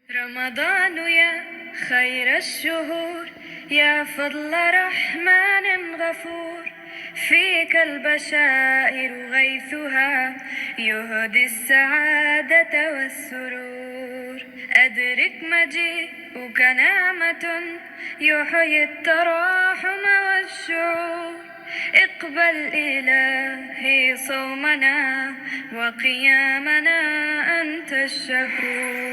رمضان يا خير الشهور يا فضل رحمن غفور فيك البشائر غيثها يهدي السعادة والسرور أدرك مجيئك نعمة يحيي التراحم والشعور اقبل إلهي صومنا وقيامنا أنت الشكور.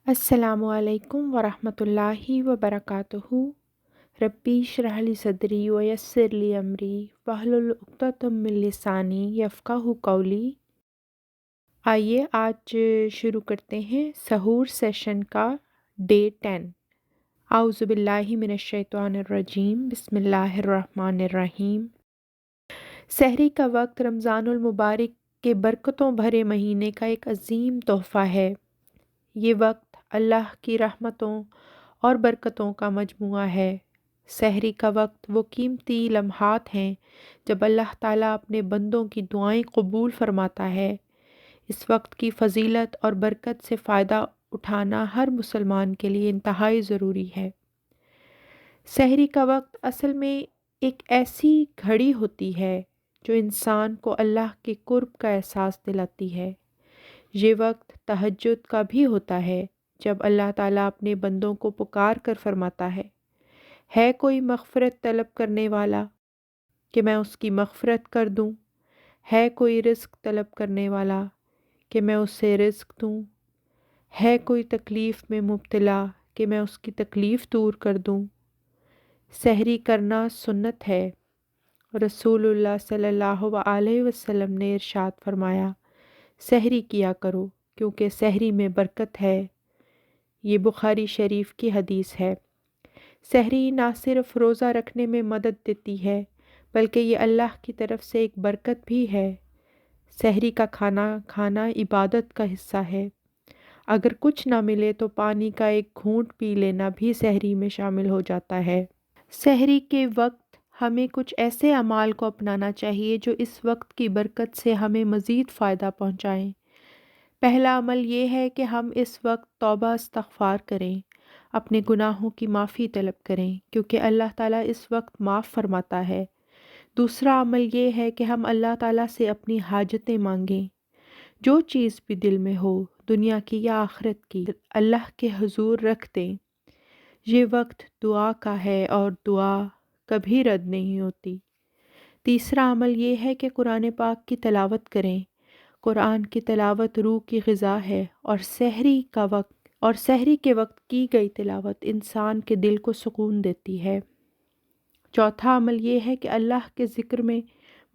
السلام علیکم ورحمۃ اللہ وبرکاتہ۔ ربی اشرح لی صدری ویسر لی امری واحلل عقدۃ من لسانی یفقہوا قولی۔ آئیے آج شروع کرتے ہیں سحور سیشن کا ڈے 10۔ اعوذ باللہ من الشیطان الرجیم، بسم اللہ الرحمن الرحیم۔ سحری کا وقت رمضان المبارک کے برکتوں بھرے مہینے کا ایک عظیم تحفہ ہے۔ یہ وقت اللہ کی رحمتوں اور برکتوں کا مجموعہ ہے۔ سحری کا وقت وہ قیمتی لمحات ہیں جب اللہ تعالیٰ اپنے بندوں کی دعائیں قبول فرماتا ہے۔ اس وقت کی فضیلت اور برکت سے فائدہ اٹھانا ہر مسلمان کے لیے انتہائی ضروری ہے۔ سحری کا وقت اصل میں ایک ایسی گھڑی ہوتی ہے جو انسان کو اللہ کے قرب کا احساس دلاتی ہے۔ یہ وقت تہجد کا بھی ہوتا ہے جب اللہ تعالیٰ اپنے بندوں کو پکار کر فرماتا ہے کوئی مغفرت طلب کرنے والا کہ میں اس کی مغفرت کر دوں، ہے کوئی رزق طلب کرنے والا کہ میں اسے رزق دوں، ہے کوئی تکلیف میں مبتلا کہ میں اس کی تکلیف دور کر دوں۔ سحری کرنا سنت ہے۔ رسول اللہ صلی اللہ علیہ وسلم نے ارشاد فرمایا، سحری کیا کرو کیونکہ سحری میں برکت ہے۔ یہ بخاری شریف کی حدیث ہے۔ سحری نہ صرف روزہ رکھنے میں مدد دیتی ہے بلکہ یہ اللہ کی طرف سے ایک برکت بھی ہے۔ سحری کا کھانا کھانا عبادت کا حصہ ہے۔ اگر کچھ نہ ملے تو پانی کا ایک گھونٹ پی لینا بھی سحری میں شامل ہو جاتا ہے۔ سحری کے وقت ہمیں کچھ ایسے اعمال کو اپنانا چاہیے جو اس وقت کی برکت سے ہمیں مزید فائدہ پہنچائیں۔ پہلا عمل یہ ہے کہ ہم اس وقت توبہ استغفار کریں، اپنے گناہوں کی معافی طلب کریں کیونکہ اللہ تعالیٰ اس وقت معاف فرماتا ہے۔ دوسرا عمل یہ ہے کہ ہم اللہ تعالیٰ سے اپنی حاجتیں مانگیں، جو چیز بھی دل میں ہو، دنیا کی یا آخرت کی، اللہ کے حضور رکھ دیں۔ یہ وقت دعا کا ہے اور دعا کبھی رد نہیں ہوتی۔ تیسرا عمل یہ ہے کہ قرآن پاک کی تلاوت کریں۔ قرآن کی تلاوت روح کی غذا ہے اور سحری کے وقت کی گئی تلاوت انسان کے دل کو سکون دیتی ہے۔ چوتھا عمل یہ ہے کہ اللہ کے ذکر میں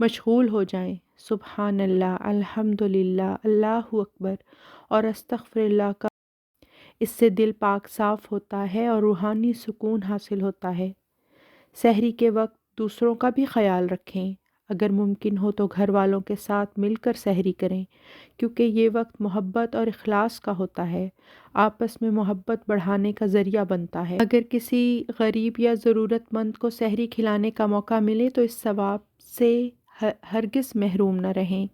مشغول ہو جائیں۔ سبحان اللہ، الحمدللہ، اللہ اکبر اور استغفر اللہ کا، اس سے دل پاک صاف ہوتا ہے اور روحانی سکون حاصل ہوتا ہے۔ سحری کے وقت دوسروں کا بھی خیال رکھیں۔ اگر ممکن ہو تو گھر والوں کے ساتھ مل کر سحری کریں کیونکہ یہ وقت محبت اور اخلاص کا ہوتا ہے، آپس میں محبت بڑھانے کا ذریعہ بنتا ہے۔ اگر کسی غریب یا ضرورت مند کو سحری کھلانے کا موقع ملے تو اس ثواب سے ہرگز محروم نہ رہیں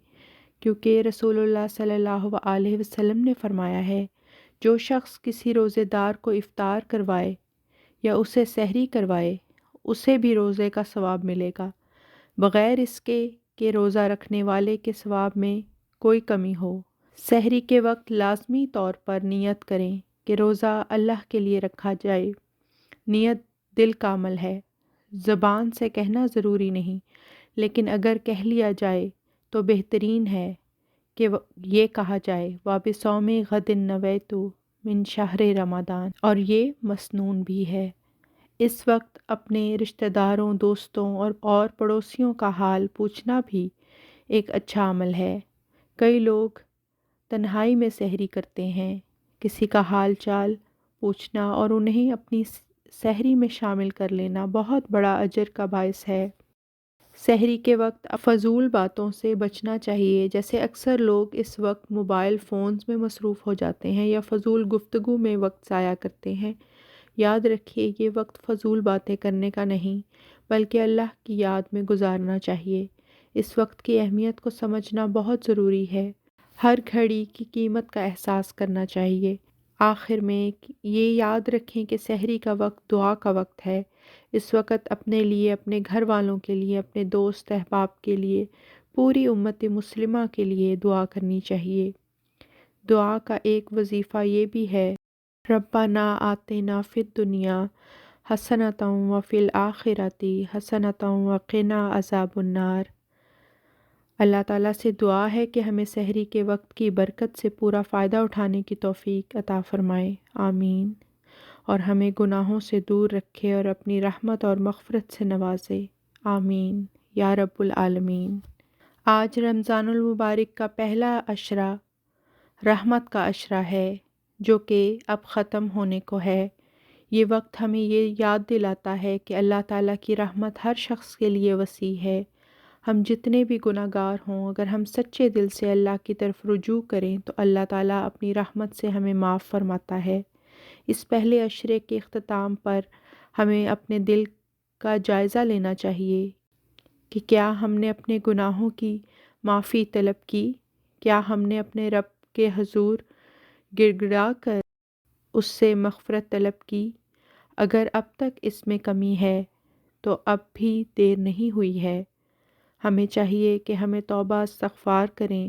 کیونکہ رسول اللہ صلی اللہ علیہ وسلم نے فرمایا ہے، جو شخص کسی روزے دار کو افطار کروائے یا اسے سحری کروائے اسے بھی روزے کا ثواب ملے گا، بغیر اس کے کہ روزہ رکھنے والے کے ثواب میں کوئی کمی ہو۔ سحری کے وقت لازمی طور پر نیت کریں کہ روزہ اللہ کے لیے رکھا جائے۔ نیت دل کا عمل ہے، زبان سے کہنا ضروری نہیں، لیکن اگر کہہ لیا جائے تو بہترین ہے کہ یہ کہا جائے وَبِصَوْمِ غَدٍ نَوَیْتُ مِنْ شَہْرِ رمضان، اور یہ مسنون بھی ہے۔ اس وقت اپنے رشتہ داروں، دوستوں اور پڑوسیوں کا حال پوچھنا بھی ایک اچھا عمل ہے۔ کئی لوگ تنہائی میں سحری کرتے ہیں۔ کسی کا حال چال پوچھنا اور انہیں اپنی سحری میں شامل کر لینا بہت بڑا اجر کا باعث ہے۔ سحری کے وقت فضول باتوں سے بچنا چاہیے، جیسے اکثر لوگ اس وقت موبائل فونز میں مصروف ہو جاتے ہیں یا فضول گفتگو میں وقت ضائع کرتے ہیں۔ یاد رکھیے یہ وقت فضول باتیں کرنے کا نہیں بلکہ اللہ کی یاد میں گزارنا چاہیے۔ اس وقت کی اہمیت کو سمجھنا بہت ضروری ہے۔ ہر گھڑی کی قیمت کا احساس کرنا چاہیے۔ آخر میں یہ یاد رکھیں کہ سحری کا وقت دعا کا وقت ہے۔ اس وقت اپنے لیے، اپنے گھر والوں کے لیے، اپنے دوست احباب کے لیے، پوری امت مسلمہ کے لیے دعا کرنی چاہیے۔ دعا کا ایک وظیفہ یہ بھی ہے، ربنا آتنا فی الدنیا حسنۃ وفی الآخرۃ حسنۃ وقنا عذاب النار۔ اللہ تعالیٰ سے دعا ہے کہ ہمیں سحری کے وقت کی برکت سے پورا فائدہ اٹھانے کی توفیق عطا فرمائے، آمین، اور ہمیں گناہوں سے دور رکھے اور اپنی رحمت اور مغفرت سے نوازے، آمین یا رب العالمین۔ آج رمضان المبارک کا پہلا عشرہ رحمت کا عشرہ ہے، جو کہ اب ختم ہونے کو ہے۔ یہ وقت ہمیں یہ یاد دلاتا ہے کہ اللہ تعالیٰ کی رحمت ہر شخص کے لیے وسیع ہے۔ ہم جتنے بھی گناہ گار ہوں، اگر ہم سچے دل سے اللہ کی طرف رجوع کریں تو اللہ تعالیٰ اپنی رحمت سے ہمیں معاف فرماتا ہے۔ اس پہلے عشرے کے اختتام پر ہمیں اپنے دل کا جائزہ لینا چاہیے کہ کیا ہم نے اپنے گناہوں کی معافی طلب کی؟ کیا ہم نے اپنے رب کے حضور گڑ گڑا کر اس سے مغفرت طلب کی؟ اگر اب تک اس میں کمی ہے تو اب بھی دیر نہیں ہوئی ہے۔ ہمیں چاہیے کہ ہمیں توبہ استغفار کریں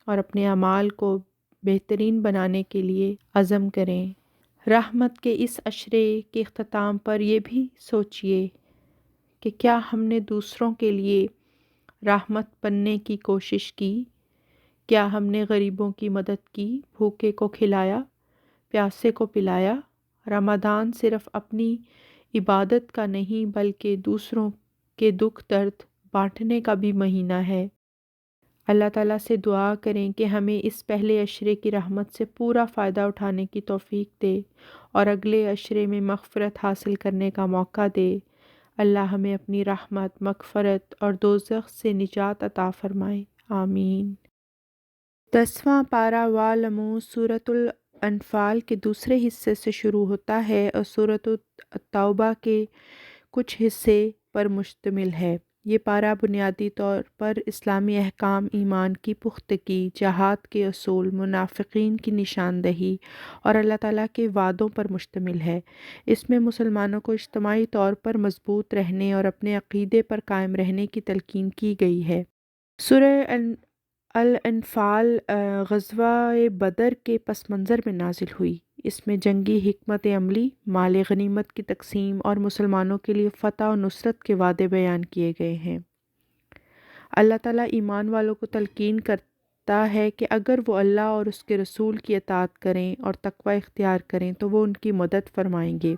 اور اپنے اعمال کو بہترین بنانے کے لیے عزم کریں۔ رحمت کے اس عشرے کے اختتام پر یہ بھی سوچئے کہ کیا ہم نے دوسروں کے لیے رحمت بننے کی کوشش کی؟ کیا ہم نے غریبوں کی مدد کی، بھوکے کو کھلایا، پیاسے کو پلایا؟ رمضان صرف اپنی عبادت کا نہیں بلکہ دوسروں کے دکھ درد بانٹنے کا بھی مہینہ ہے۔ اللہ تعالیٰ سے دعا کریں کہ ہمیں اس پہلے عشرے کی رحمت سے پورا فائدہ اٹھانے کی توفیق دے اور اگلے عشرے میں مغفرت حاصل کرنے کا موقع دے۔ اللہ ہمیں اپنی رحمت، مغفرت اور دوزخ سے نجات عطا فرمائے، آمین۔ 10واں پارہ وَاعْلَمُوا سورۃ الانفال کے دوسرے حصے سے شروع ہوتا ہے اور سورۃ التوبہ کے کچھ حصے پر مشتمل ہے۔ یہ پارہ بنیادی طور پر اسلامی احکام، ایمان کی پختگی، جہاد کے اصول، منافقین کی نشاندہی اور اللہ تعالیٰ کے وعدوں پر مشتمل ہے۔ اس میں مسلمانوں کو اجتماعی طور پر مضبوط رہنے اور اپنے عقیدے پر قائم رہنے کی تلقین کی گئی ہے۔ سورہ الانفال غزوہ بدر کے پس منظر میں نازل ہوئی۔ اس میں جنگی حکمت عملی، مال غنیمت کی تقسیم اور مسلمانوں کے لیے فتح و نصرت کے وعدے بیان کیے گئے ہیں۔ اللہ تعالیٰ ایمان والوں کو تلقین کرتا ہے کہ اگر وہ اللہ اور اس کے رسول کی اطاعت کریں اور تقوی اختیار کریں تو وہ ان کی مدد فرمائیں گے،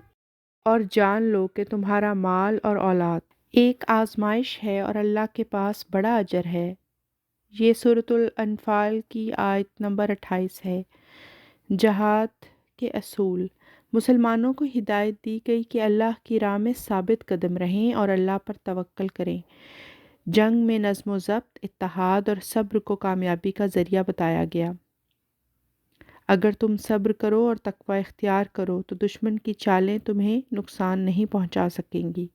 اور جان لو کہ تمہارا مال اور اولاد ایک آزمائش ہے اور اللہ کے پاس بڑا اجر ہے۔ یہ سورۃ الانفال کی آیت نمبر 28 ہے۔ جہاد کے اصول۔ مسلمانوں کو ہدایت دی گئی کہ اللہ کی راہ میں ثابت قدم رہیں اور اللہ پر توکل کریں۔ جنگ میں نظم و ضبط، اتحاد اور صبر کو کامیابی کا ذریعہ بتایا گیا۔ اگر تم صبر کرو اور تقوی اختیار کرو تو دشمن کی چالیں تمہیں نقصان نہیں پہنچا سکیں گی۔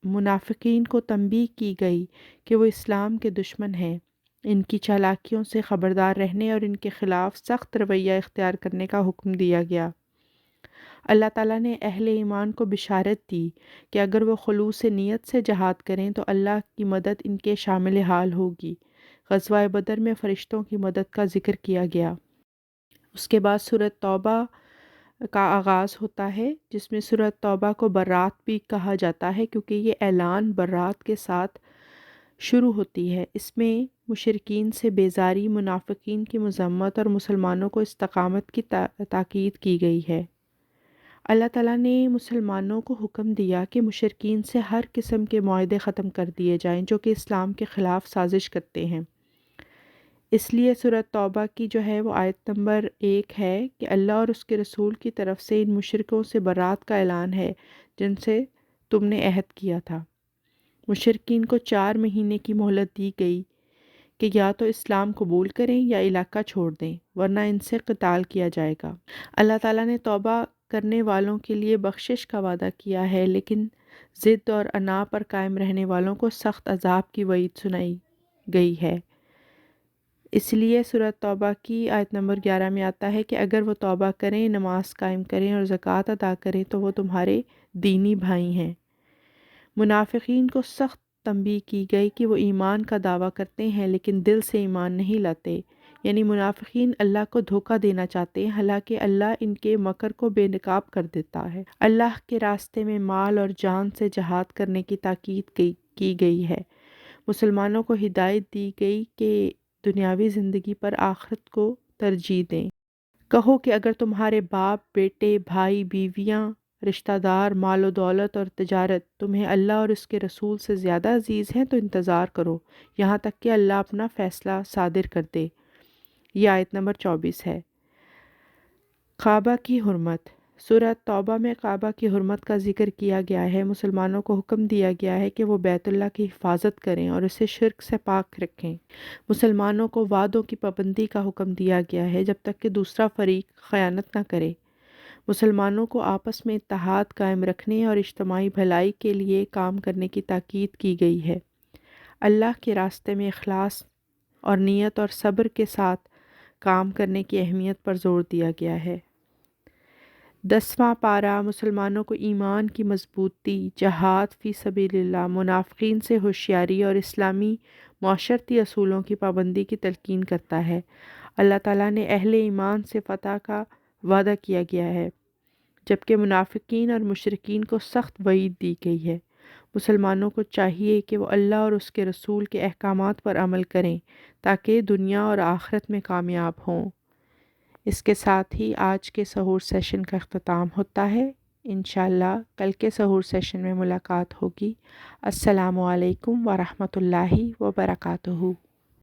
منافقین کو تنبیہ کی گئی کہ وہ اسلام کے دشمن ہیں۔ ان کی چالاکیوں سے خبردار رہنے اور ان کے خلاف سخت رویہ اختیار کرنے کا حکم دیا گیا۔ اللہ تعالیٰ نے اہل ایمان کو بشارت دی کہ اگر وہ خلوص نیت سے جہاد کریں تو اللہ کی مدد ان کے شامل حال ہوگی۔ غزوہ بدر میں فرشتوں کی مدد کا ذکر کیا گیا۔ اس کے بعد سورۃ توبہ کا آغاز ہوتا ہے، جس میں سورۃ توبہ کو برات بھی کہا جاتا ہے کیونکہ یہ اعلان برات کے ساتھ شروع ہوتی ہے۔ اس میں مشرکین سے بیزاری، منافقین کی مذمت اور مسلمانوں کو استقامت کی تاکید کی گئی ہے۔ اللہ تعالیٰ نے مسلمانوں کو حکم دیا کہ مشرکین سے ہر قسم کے معاہدے ختم کر دیے جائیں جو کہ اسلام کے خلاف سازش کرتے ہیں۔ اس لیے سورۃ توبہ کی جو ہے وہ آیت نمبر 1 ہے کہ اللہ اور اس کے رسول کی طرف سے ان مشرکوں سے برات کا اعلان ہے جن سے تم نے عہد کیا تھا۔ مشرکین کو 4 مہینے کی مہلت دی گئی کہ یا تو اسلام قبول کریں یا علاقہ چھوڑ دیں، ورنہ ان سے قتال کیا جائے گا۔ اللہ تعالیٰ نے توبہ کرنے والوں کے لیے بخشش کا وعدہ کیا ہے، لیکن ضد اور انا پر قائم رہنے والوں کو سخت عذاب کی وعید سنائی گئی ہے۔ اس لیے سورۃ توبہ کی آیت نمبر 11 میں آتا ہے کہ اگر وہ توبہ کریں، نماز قائم کریں اور زکوٰۃ ادا کریں تو وہ تمہارے دینی بھائی ہیں۔ منافقین کو سخت تنبیہ کی گئی کہ وہ ایمان کا دعویٰ کرتے ہیں لیکن دل سے ایمان نہیں لاتے، یعنی منافقین اللہ کو دھوکہ دینا چاہتے ہیں، حالانکہ اللہ ان کے مکر کو بے نقاب کر دیتا ہے۔ اللہ کے راستے میں مال اور جان سے جہاد کرنے کی تاکید کی گئی ہے۔ مسلمانوں کو ہدایت دی گئی کہ دنیاوی زندگی پر آخرت کو ترجیح دیں۔ کہو کہ اگر تمہارے باپ، بیٹے، بھائی، بیویاں، رشتہ دار، مال و دولت اور تجارت تمہیں اللہ اور اس کے رسول سے زیادہ عزیز ہیں تو انتظار کرو یہاں تک کہ اللہ اپنا فیصلہ صادر کر دے۔ یہ آیت نمبر 24 ہے۔ کعبہ کی حرمت۔ سورۃ توبہ میں کعبہ کی حرمت کا ذکر کیا گیا ہے۔ مسلمانوں کو حکم دیا گیا ہے کہ وہ بیت اللہ کی حفاظت کریں اور اسے شرک سے پاک رکھیں۔ مسلمانوں کو وعدوں کی پابندی کا حکم دیا گیا ہے جب تک کہ دوسرا فریق خیانت نہ کرے۔ مسلمانوں کو آپس میں اتحاد قائم رکھنے اور اجتماعی بھلائی کے لیے کام کرنے کی تاکید کی گئی ہے۔ اللہ کے راستے میں اخلاص اور نیت اور صبر کے ساتھ کام کرنے کی اہمیت پر زور دیا گیا ہے۔ 10واں پارہ مسلمانوں کو ایمان کی مضبوطی، جہاد فی سبیل اللہ، منافقین سے ہوشیاری اور اسلامی معاشرتی اصولوں کی پابندی کی تلقین کرتا ہے۔ اللہ تعالیٰ نے اہل ایمان سے فتح کا وعدہ کیا گیا ہے، جبکہ منافقین اور مشرکین کو سخت وعید دی گئی ہے۔ مسلمانوں کو چاہیے کہ وہ اللہ اور اس کے رسول کے احکامات پر عمل کریں تاکہ دنیا اور آخرت میں کامیاب ہوں۔ اس کے ساتھ ہی آج کے سحور سیشن کا اختتام ہوتا ہے۔ انشاءاللہ کل کے سحور سیشن میں ملاقات ہوگی۔ السلام علیکم ورحمۃ اللہ وبرکاتہ۔